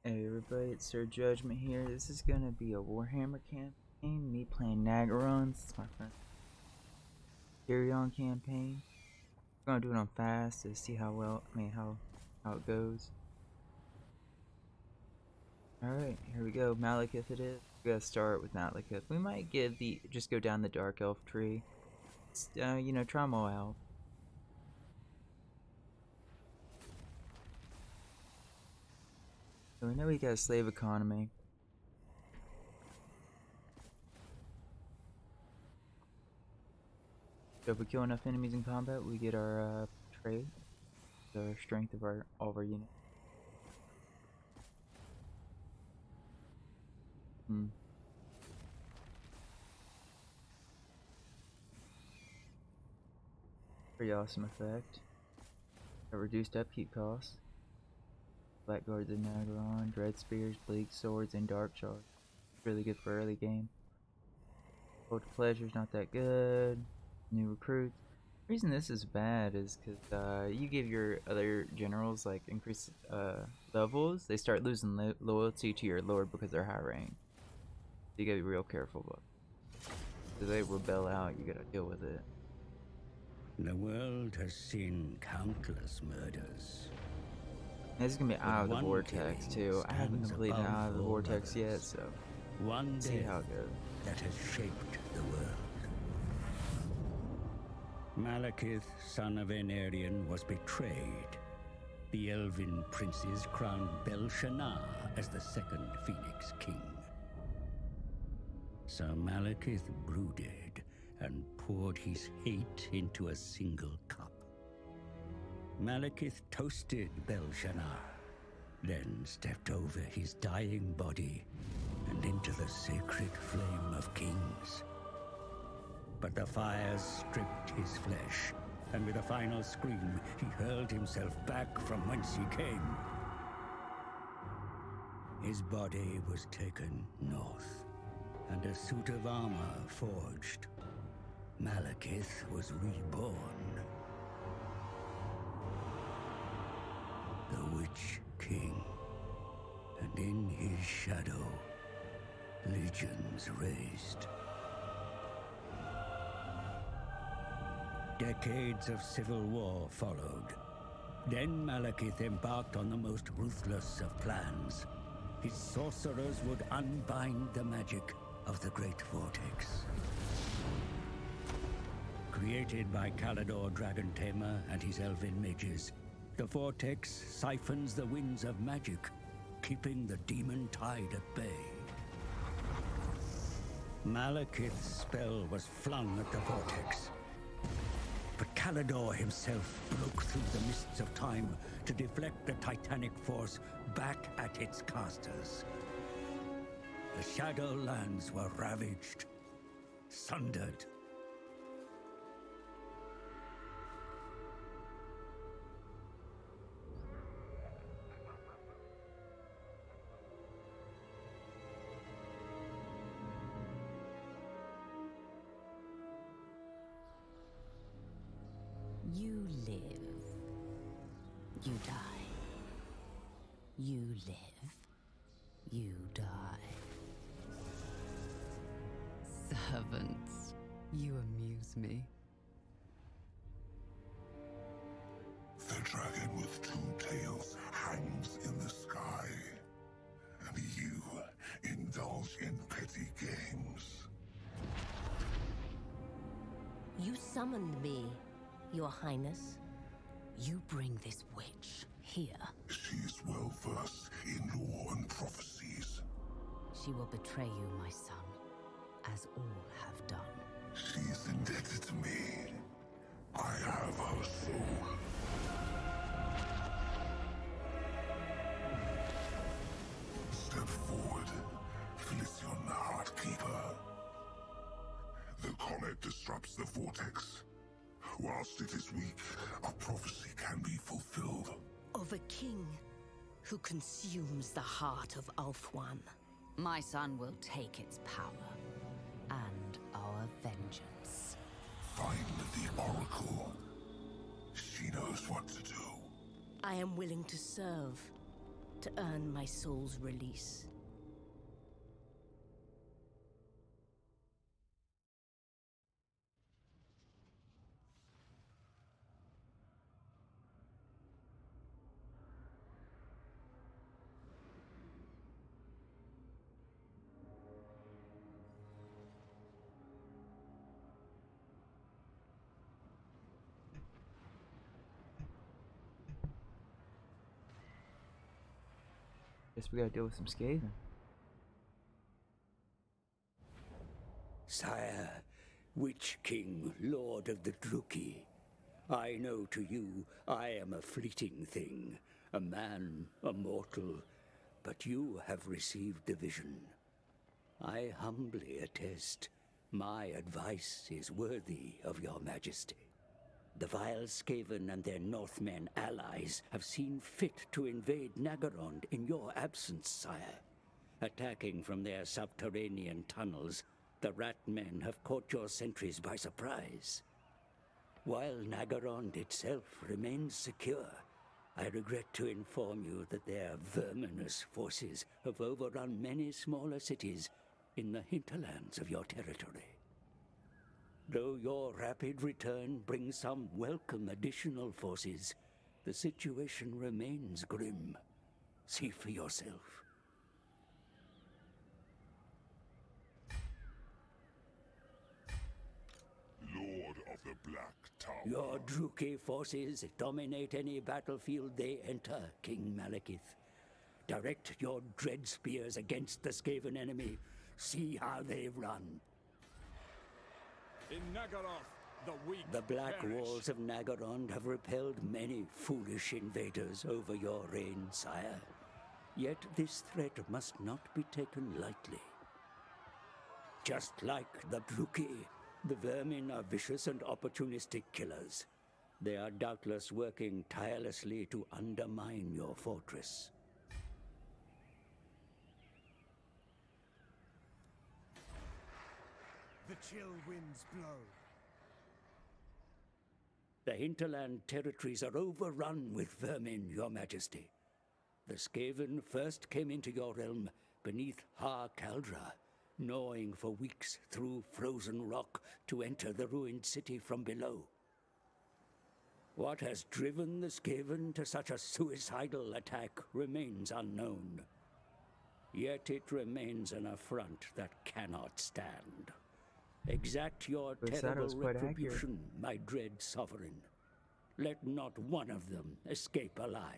Hey everybody, it's Sir Judgment here. This is gonna be a Warhammer campaign. Me playing Nagarons. It's my friend Tyrion campaign. We're gonna do it on fast to see how well, how it goes. Alright, here we go. Malekith it is. We're gonna start with Malekith. We might just go down the Dark Elf tree. Try them all out. So we know we got a slave economy. So if we kill enough enemies in combat, we get our trait, the strength of all of our units. Pretty awesome effect. A reduced upkeep cost. Blackguards and Nagaron, Dread Spears, Bleak Swords, and Dark Charge. Really good for early game. Cult of Pleasure's not that good. New recruits. The reason this is bad is because you give your other generals like increased levels, they start losing loyalty to your lord because they're high rank. So you gotta be real careful about it. If they rebel out, you gotta deal with it. The world has seen countless murders. This is gonna be Eye of the Vortex too. I haven't completed Eye of the Vortex yet, so one see how it goes. That has shaped the world. Malekith, son of Aenarion, was betrayed. The Elven princes crowned Belshazzar as the second Phoenix King. So Malekith brooded and poured his hate into a single cup. Malekith toasted Belshazzar, then stepped over his dying body and into the sacred flame of kings. But the fires stripped his flesh, and with a final scream, he hurled himself back from whence he came. His body was taken north, and a suit of armor forged. Malekith was reborn. The Witch King, and in his shadow, legions raised. Decades of civil war followed. Then Malekith embarked on the most ruthless of plans. His sorcerers would unbind the magic of the Great Vortex. Created by Kalidor Dragon Tamer and his elven mages, the Vortex siphons the winds of magic, keeping the demon tide at bay. Malekith's spell was flung at the Vortex, but Kalidor himself broke through the mists of time to deflect the titanic force back at its casters. The Shadowlands were ravaged, sundered. You live. You die. You live. You die. Servants, you amuse me. The dragon with two tails hangs in the sky, and you indulge in petty games. You summoned me, Your Highness. You bring this witch here. She's well versed in lore and prophecies. She will betray you, my son, as all have done. She's indebted to me. I have her soul. Step forward, Felicion the Heartkeeper. The comet disrupts the vortex. Whilst it is weak, a prophecy can be fulfilled. Of a king who consumes the heart of Ulthuan. My son will take its power and our vengeance. Find the Oracle. She knows what to do. I am willing to serve. to earn my soul's release. Guess we gotta deal with some Skaven. Sire, Witch King, Lord of the Druki, I know to you I am a fleeting thing, a man, a mortal, but you have received the vision. I humbly attest, my advice is worthy of your majesty. The vile Skaven and their Northmen allies have seen fit to invade Nagarond in your absence, sire. Attacking from their subterranean tunnels, the Rat Men have caught your sentries by surprise. While Nagarond itself remains secure, I regret to inform you that their verminous forces have overrun many smaller cities in the hinterlands of your territory. Though your rapid return brings some welcome additional forces, the situation remains grim. See for yourself. Lord of the Black Tower. Your Druki forces dominate any battlefield they enter, King Malekith. Direct your dread spears against the Skaven enemy. See how they run. In Nagaroth, the weak The black perish. walls of Nagarond have repelled many foolish invaders over your reign, sire. Yet this threat must not be taken lightly. Just like the Druki, the vermin are vicious and opportunistic killers. They are doubtless working tirelessly to undermine your fortress. The chill winds blow. The hinterland territories are overrun with vermin, your majesty. The Skaven first came into your realm beneath Har Kaldra, gnawing for weeks through frozen rock to enter the ruined city from below. What has driven the Skaven to such a suicidal attack remains unknown. Yet it remains an affront that cannot stand. Exact your Looks that terrible was quite retribution, my dread sovereign. Let not one of them escape alive.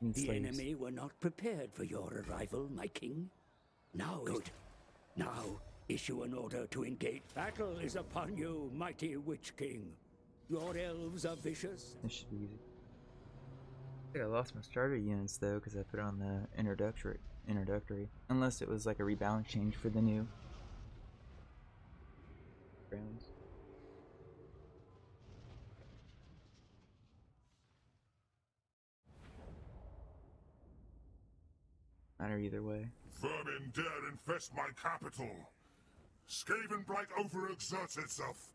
Need The slaves. enemy were not prepared for your arrival, my king. Now good. Now issue an order to engage. Battle is upon you, mighty Witch King. Your elves are vicious. This should be easy. I think I lost my starter units though because I put on the introductory. Unless it was like a rebalance change for the new rounds. Matter either way. Vermin dare infest my capital. Skaven blight overexerts itself.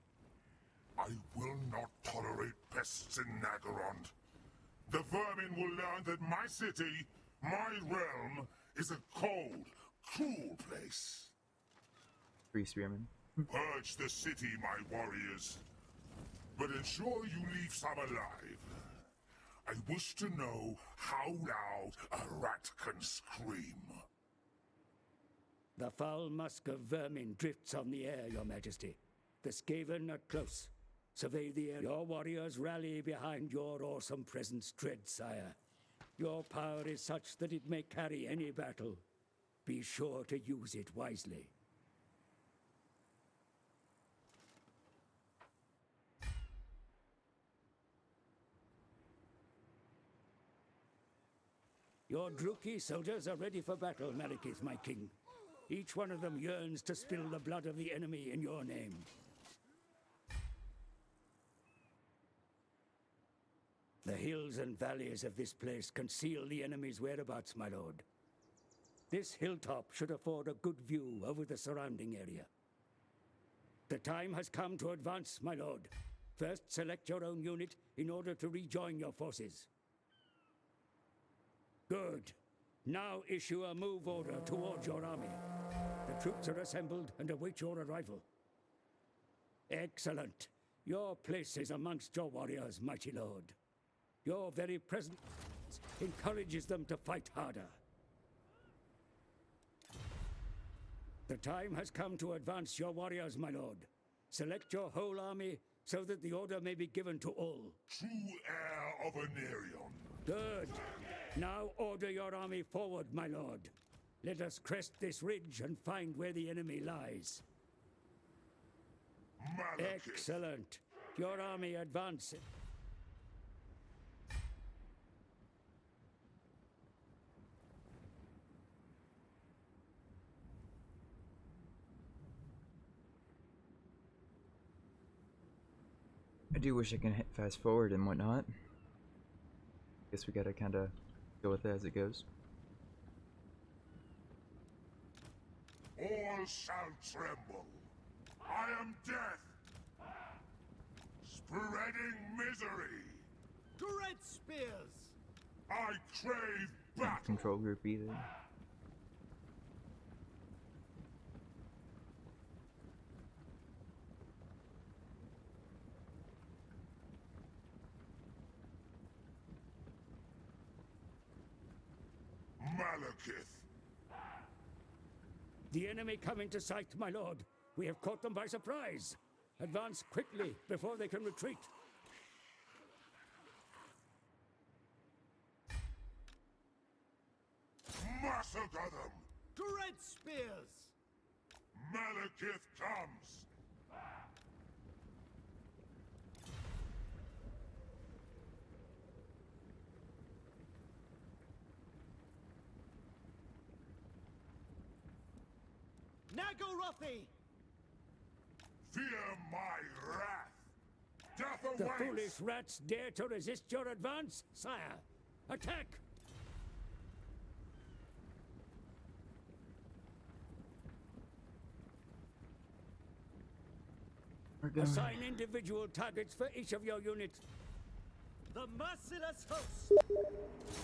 I will not tolerate pests in Nagarond. The vermin will learn that my city, my realm, is a cold, cruel place. Free spearmen. Purge the city, my warriors. But ensure you leave some alive. I wish to know how loud a rat can scream. The foul musk of vermin drifts on the air, your majesty. The Skaven are close. Survey the air. Your warriors rally behind your awesome presence, dread sire. Your power is such that it may carry any battle. Be sure to use it wisely. Your Druki soldiers are ready for battle, Malekith, my king. Each one of them yearns to spill the blood of the enemy in your name. The hills and valleys of this place conceal the enemy's whereabouts, my lord. This hilltop should afford a good view over the surrounding area. The time has come to advance, my lord. First, select your own unit in order to rejoin your forces. Good. Now issue a move order towards your army. The troops are assembled and await your arrival. Excellent. Your place is amongst your warriors, mighty lord. Your very presence encourages them to fight harder. The time has come to advance your warriors, my lord. Select your whole army so that the order may be given to all. True heir of Anarion. Good. Now order your army forward, my lord. Let us crest this ridge and find where the enemy lies. Malekith. Excellent. Your army advances. I do wish I can hit fast forward and whatnot. Guess we gotta kinda go with it as it goes. All shall tremble. I am death. Spreading misery. Dread spears! I crave battle. Control group either. Malekith. The enemy come into sight, my lord. We have caught them by surprise. Advance quickly before they can retreat. Massacre them. Dread spears! Malekith comes. Nagorothi! Fear my wrath. Death awaits. The foolish rats dare to resist your advance, sire. Attack! We're going. Assign individual targets for each of your units. The merciless host!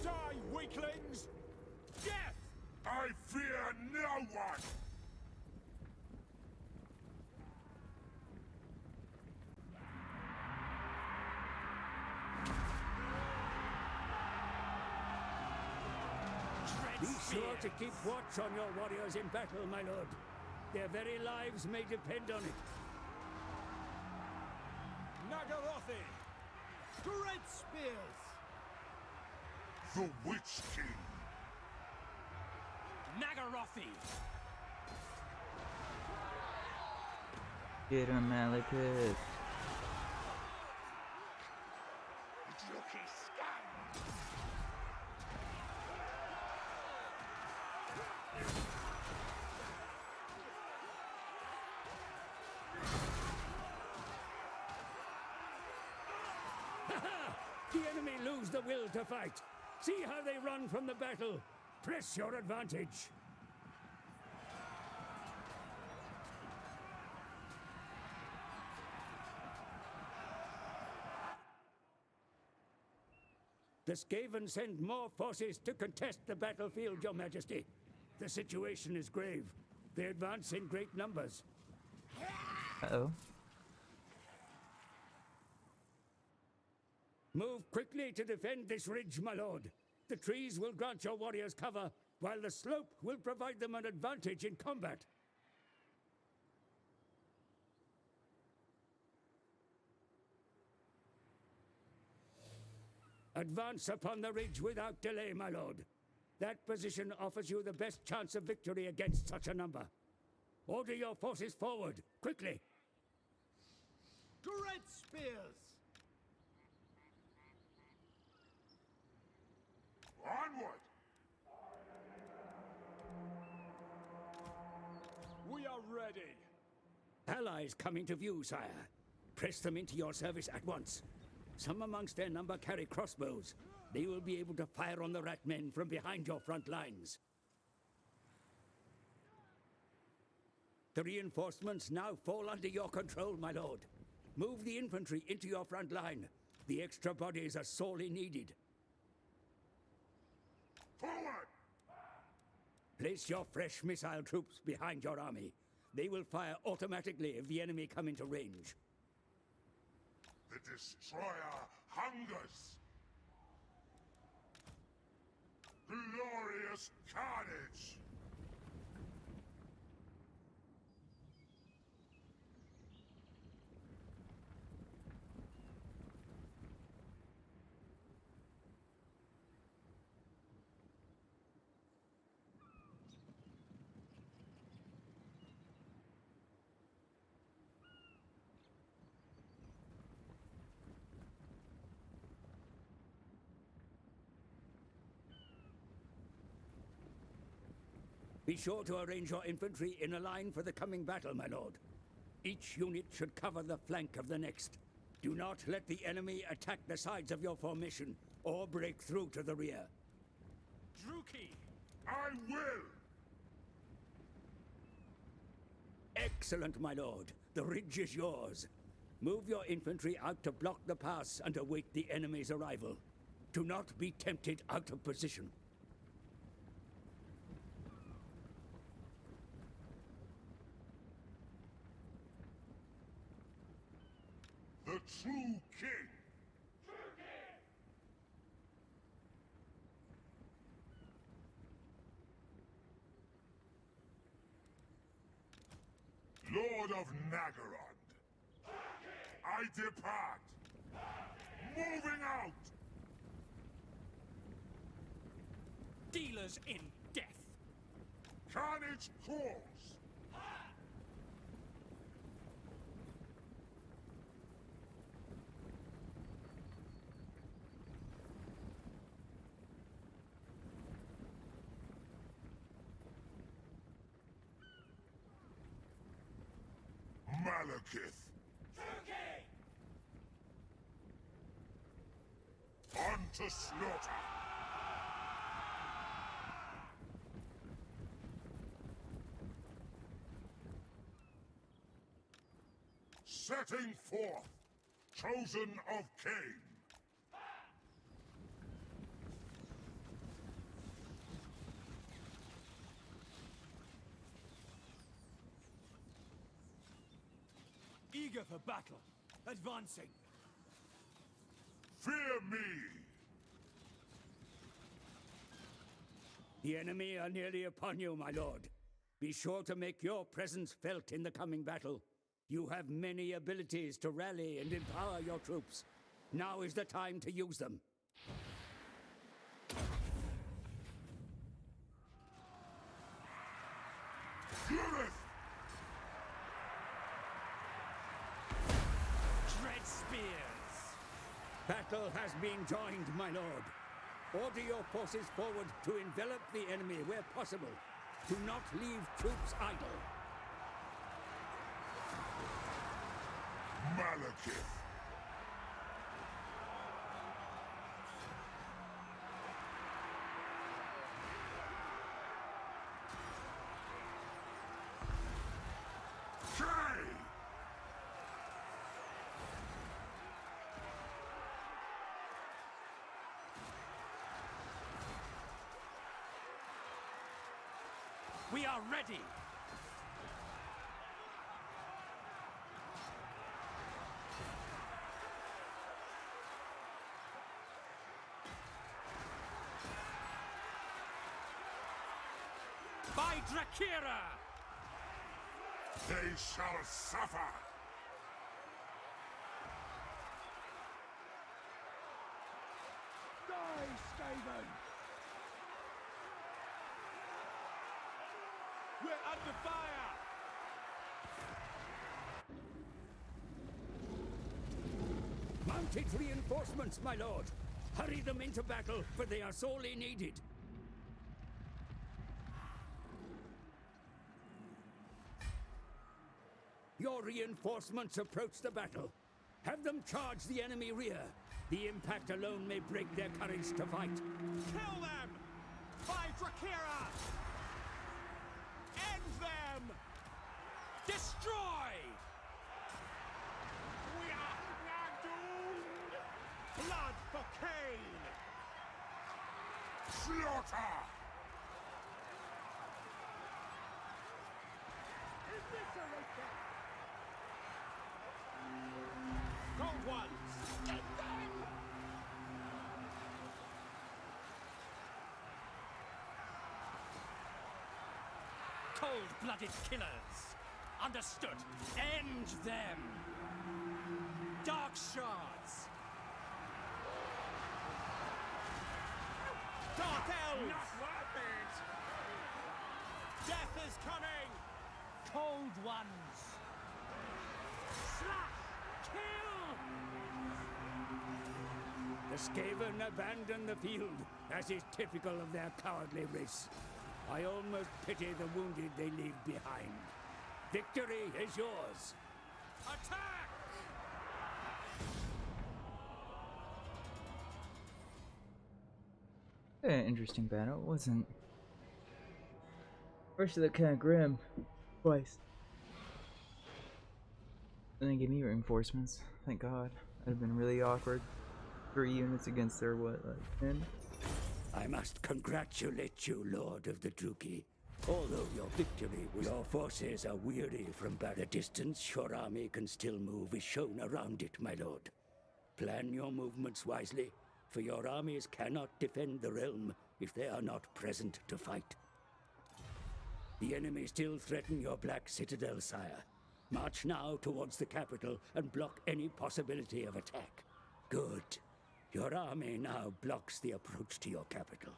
Die, weaklings! Death! I fear no one. Be sure to keep watch on your warriors in battle, my lord. Their very lives may depend on it. Nagorothi! Dread spears! The Witch King. Nagorothi! Get him, Malekith. Rookie scum. The enemy lose the will to fight. See how they run from the battle. Press your advantage. The Skaven send more forces to contest the battlefield, Your Majesty. The situation is grave. They advance in great numbers. Uh-oh. Move quickly to defend this ridge, my lord. The trees will grant your warriors cover, while the slope will provide them an advantage in combat. Advance upon the ridge without delay, my lord. That position offers you the best chance of victory against such a number. Order your forces forward, quickly. Dread spears! Onward. We are ready! Allies coming to view, sire. Press them into your service at once. Some amongst their number carry crossbows. They will be able to fire on the rat men from behind your front lines. The reinforcements now fall under your control, my lord. Move the infantry into your front line. The extra bodies are sorely needed. Forward! Place your fresh missile troops behind your army. They will fire automatically if the enemy come into range. The destroyer hungers! Glorious carnage! Be sure to arrange your infantry in a line for the coming battle, my lord. Each unit should cover the flank of the next. Do not let the enemy attack the sides of your formation or break through to the rear. Druki! I will! Excellent, my lord. The ridge is yours. Move your infantry out to block the pass and await the enemy's arrival. Do not be tempted out of position. The true king! Lord of Nagorond! I depart! Moving out! Dealers in death! Carnage calls! Malekith! On to slaughter! Setting forth, chosen of Cain! Eager for battle. Advancing. Fear me! The enemy are nearly upon you, my lord. Be sure to make your presence felt in the coming battle. You have many abilities to rally and empower your troops. Now is the time to use them. Judith! Dread spears! Battle has been joined, my lord. Order your forces forward to envelop the enemy where possible. Do not leave troops idle. Malekith! Kay! We are ready! By Drakira! They shall suffer! Die, Skaven! We're under fire! Mounted reinforcements, my lord. Hurry them into battle, for they are sorely needed. Your reinforcements approach the battle. Have them charge the enemy rear. The impact alone may break their courage to fight. Kill them! By Drakira! End them! Destroy! We are doomed! Blood for Cain! Slaughter! Cold ones! Cold-blooded killers! Understood! End them! Dark shards! Dark elves! Not worth it! Death is coming! Cold ones! Slash! Kill! The Skaven abandon the field, as is typical of their cowardly race. I almost pity the wounded they leave behind. Victory is yours. Attack! Interesting battle, wasn't. First, that kind of grim. Twice. And they gave me reinforcements. Thank God. That'd have been really awkward. 3 units against their what, like 10? I must congratulate you, Lord of the Druki. Although your victory was, your forces are weary from battle. The distance your army can still move is shown around it, my lord. Plan your movements wisely, for your armies cannot defend the realm if they are not present to fight. The enemy still threaten your Black Citadel, sire. March now towards the capital and block any possibility of attack. Good. Your army now blocks the approach to your capital.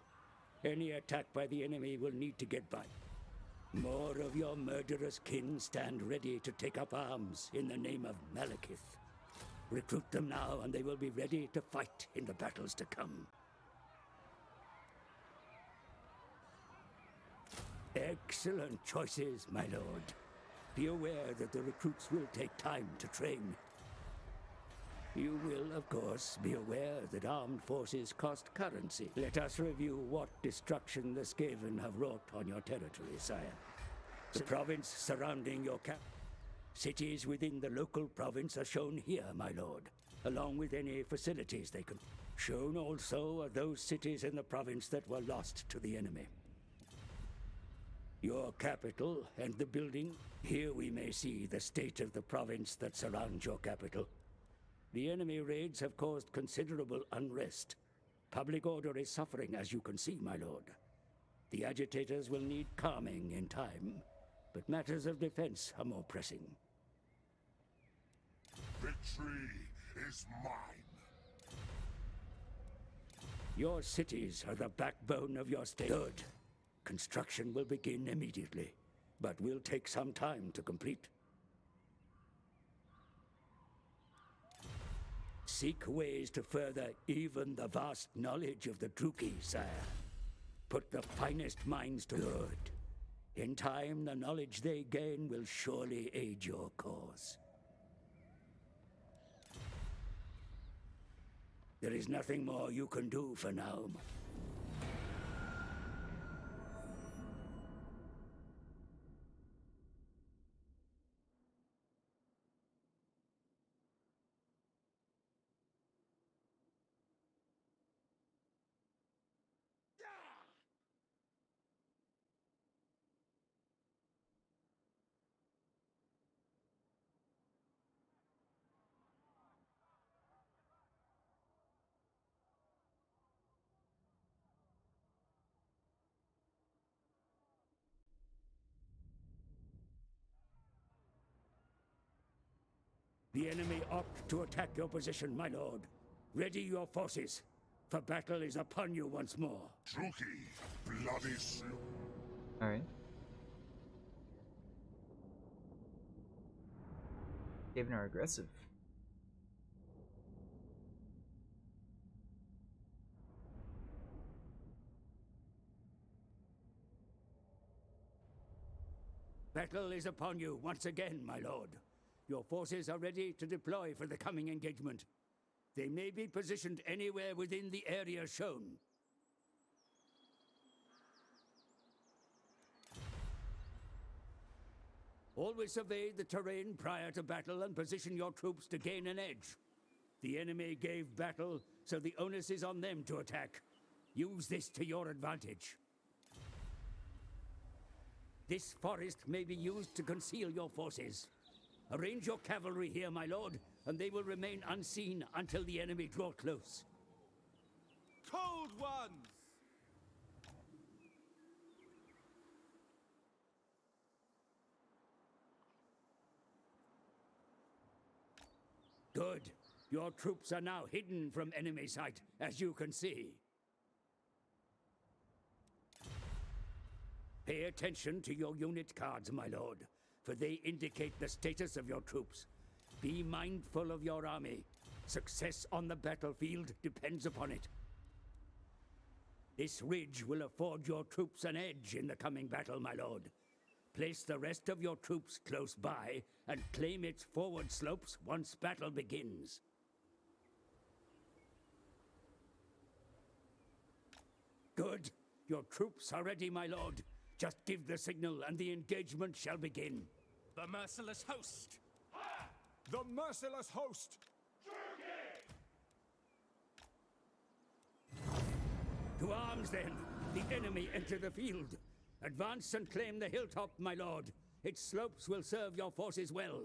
Any attack by the enemy will need to get by. More of your murderous kin stand ready to take up arms in the name of Malekith. Recruit them now, and they will be ready to fight in the battles to come. Excellent choices, my lord. Be aware that the recruits will take time to train. You will, of course, be aware that armed forces cost currency. Let us review what destruction the Skaven have wrought on your territory, sire. The province surrounding your cap. Cities within the local province are shown here, my lord, along with any facilities they can. Shown also are those cities in the province that were lost to the enemy. Your capital and the building. Here we may see the state of the province that surrounds your capital. The enemy raids have caused considerable unrest. Public order is suffering, as you can see, my lord. The agitators will need calming in time, but matters of defense are more pressing. Victory is mine. Your cities are the backbone of your state. Good. Construction will begin immediately, but will take some time to complete. Seek ways to further even the vast knowledge of the Druki, sire. Put the finest minds to good. In time, the knowledge they gain will surely aid your cause. There is nothing more you can do for now. The enemy opt to attack your position, my lord. Ready your forces, for battle is upon you once more. Druki, bloody slow. Alright. Skaven are aggressive. Battle is upon you once again, my lord. Your forces are ready to deploy for the coming engagement. They may be positioned anywhere within the area shown. Always survey the terrain prior to battle and position your troops to gain an edge. The enemy gave battle, so the onus is on them to attack. Use this to your advantage. This forest may be used to conceal your forces. Arrange your cavalry here, my lord, and they will remain unseen until the enemy draw close. Cold ones! Good. Your troops are now hidden from enemy sight, as you can see. Pay attention to your unit cards, my lord, for they indicate the status of your troops. Be mindful of your army. Success on the battlefield depends upon it. This ridge will afford your troops an edge in the coming battle, my lord. Place the rest of your troops close by and claim its forward slopes once battle begins. Good. Your troops are ready, my lord. Just give the signal and the engagement shall begin. The merciless host! The merciless host! To arms, then! The enemy enter the field. Advance and claim the hilltop, my lord. Its slopes will serve your forces well.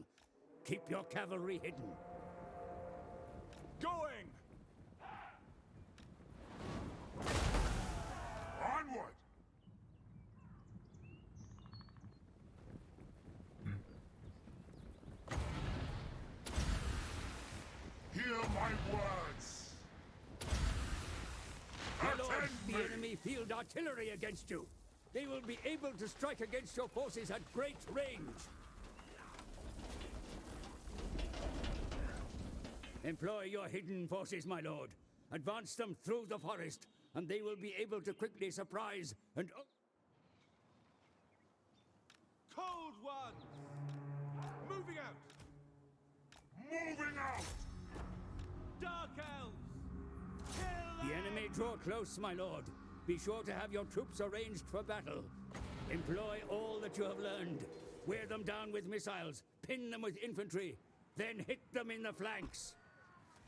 Keep your cavalry hidden. Going! Onward! Hear my words! My lord, Attend the me! enemy field artillery against you. They will be able to strike against your forces at great range. Employ your hidden forces, my lord. Advance them through the forest, and they will be able to quickly surprise and... Cold ones! Moving out! Moving out! Dark elves! Kill The enemy draw close, my lord. Be sure to have your troops arranged for battle. Employ all that you have learned. Wear them down with missiles, pin them with infantry, then hit them in the flanks.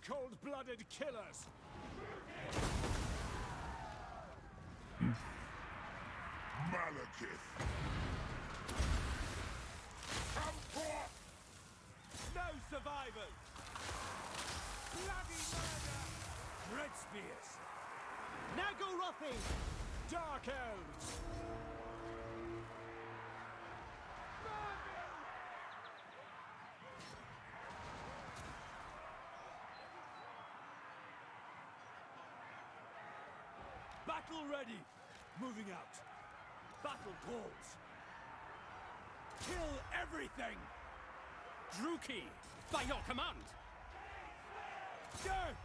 cold-blooded killers! Malekith! Come forth! No survivors! Bloody murder! Red spears! Nagorothi! Dark elves! Battle ready! Moving out! Battle calls! Kill everything! Druki, by your command! Death!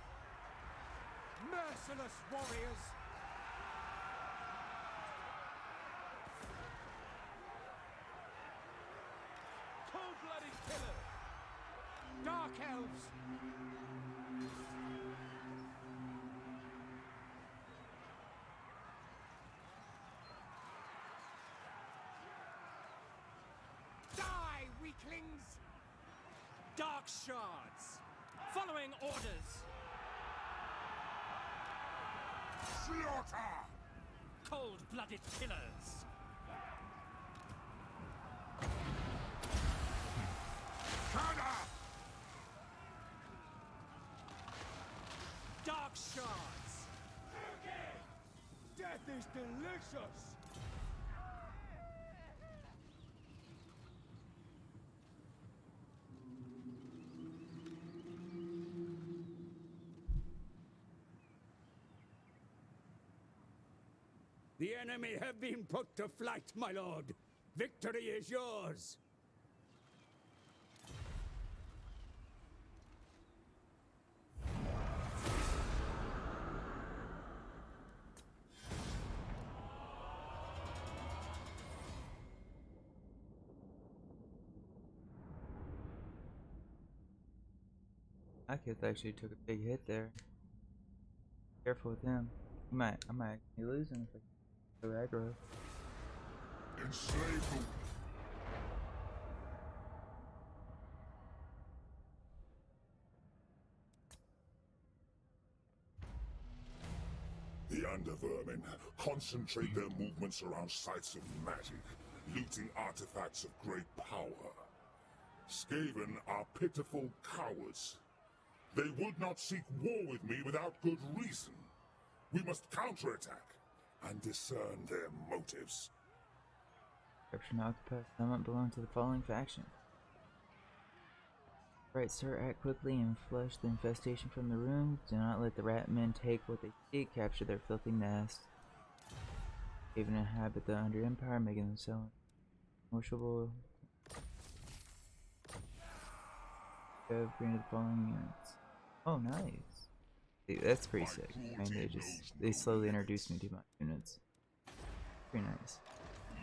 Merciless warriors! Cold-blooded killers! Dark elves! Die, weaklings! Dark shards! Following orders! Slaughter! Cold-blooded killers! Canna! Dark shards! Death is delicious! The enemy have been put to flight, my lord. Victory is yours. Malekith actually took a big hit there. Careful with him. I might actually lose him if I go aggro. Enslave them! The Undervermin concentrate their movements around sites of magic, looting artifacts of great power. Skaven are pitiful cowards. They would not seek war with me without good reason. We must counterattack and discern their motives. Capture an octopus summit belong to the following faction. Right, sir, act quickly and flush the infestation from the room. Do not let the rat men take what they seek. Capture their filthy nest. Even inhabit the Under Empire, making themselves negotiable. Have granted the following units. Oh, nice. See, that's pretty sick. I mean, they slowly introduced me to my units. Pretty nice.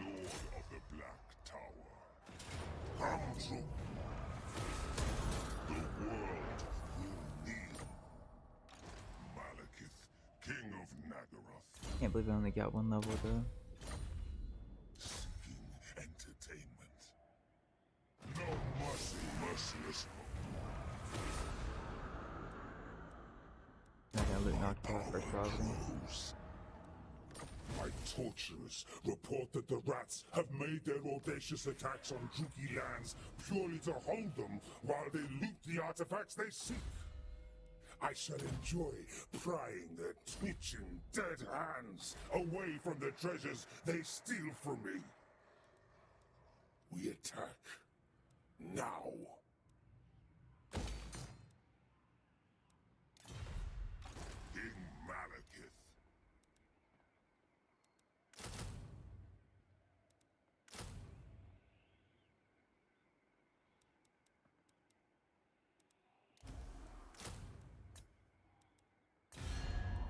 Lord of the Black Tower. Come true. The world will kneel. Malekith, King of Nagaroth. Can't believe I only got one level though. Seeking entertainment. No mercy, merciless. I got loot knocked off for Providence. My torturers report that the rats have made their audacious attacks on Druki lands purely to hold them while they loot the artifacts they seek. I shall enjoy prying their twitching dead hands away from the treasures they steal from me. We attack now. King Malekith.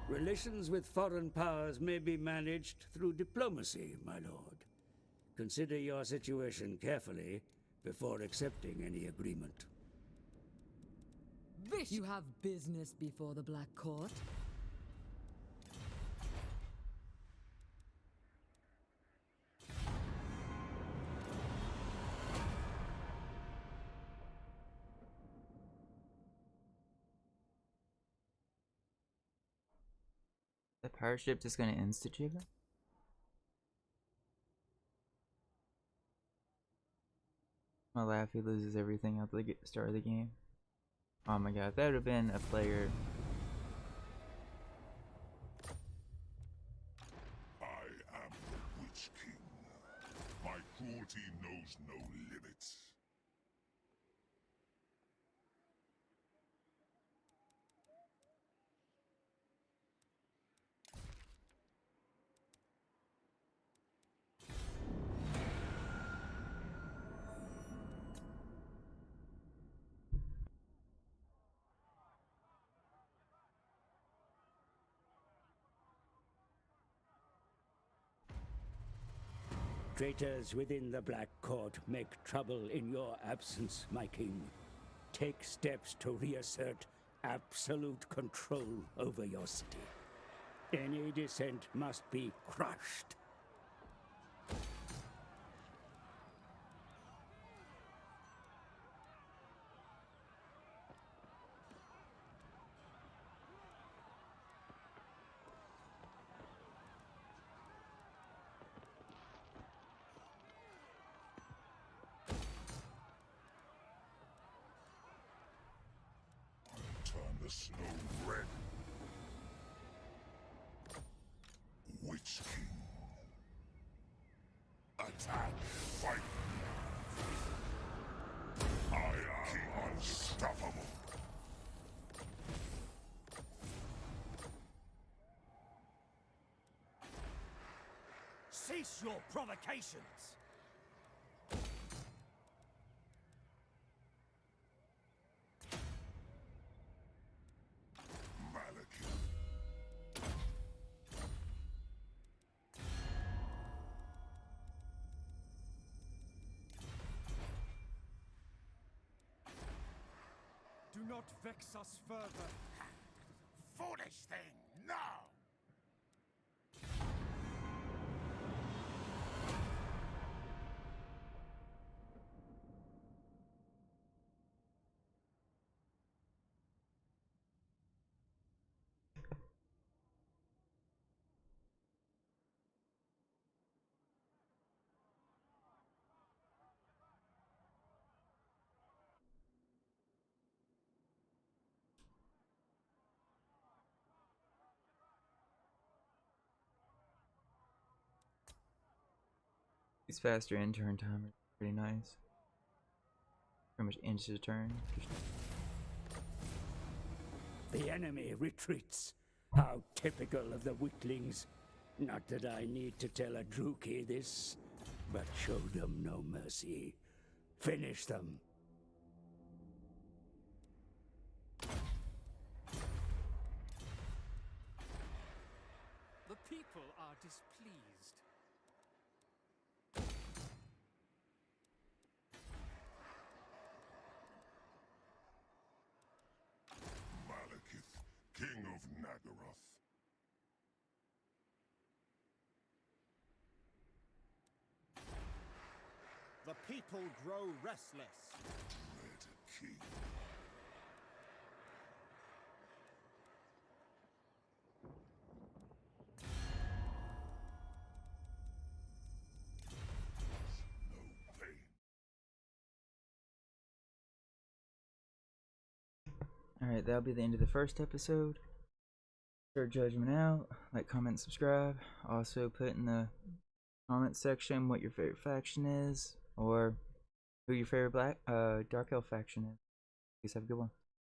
Relations with foreign powers may be managed through diplomacy, my lord. Consider your situation carefully before accepting any agreement. You have business before the Black Court? The power ship just gonna insta-jigger? My laugh, he loses everything at the start of the game. Oh my god, that would have been a player. I am the Witch King. My cruelty knows no limits. Traitors within the Black Court make trouble in your absence, my king. Take steps to reassert absolute control over your city. Any dissent must be crushed. Turn the snow red. Witch King. Attack, fight. I am unstoppable. Cease your provocations! Malekith. Do not vex us further. Foolish thing, no! These faster end turn timers are pretty nice. Pretty much inch to turn. The enemy retreats. How typical of the weaklings. Not that I need to tell a Druki this, but show them no mercy. Finish them. The people are displeased. Malekith, King of Nagaroth. The people grow restless. Red King. No pain. Alright, that'll be the end of the first episode. Start Judgment out. Like, comment, subscribe. Also put in the comment section what your favorite faction is, or who your favorite Dark Elf faction is. Please have a good one.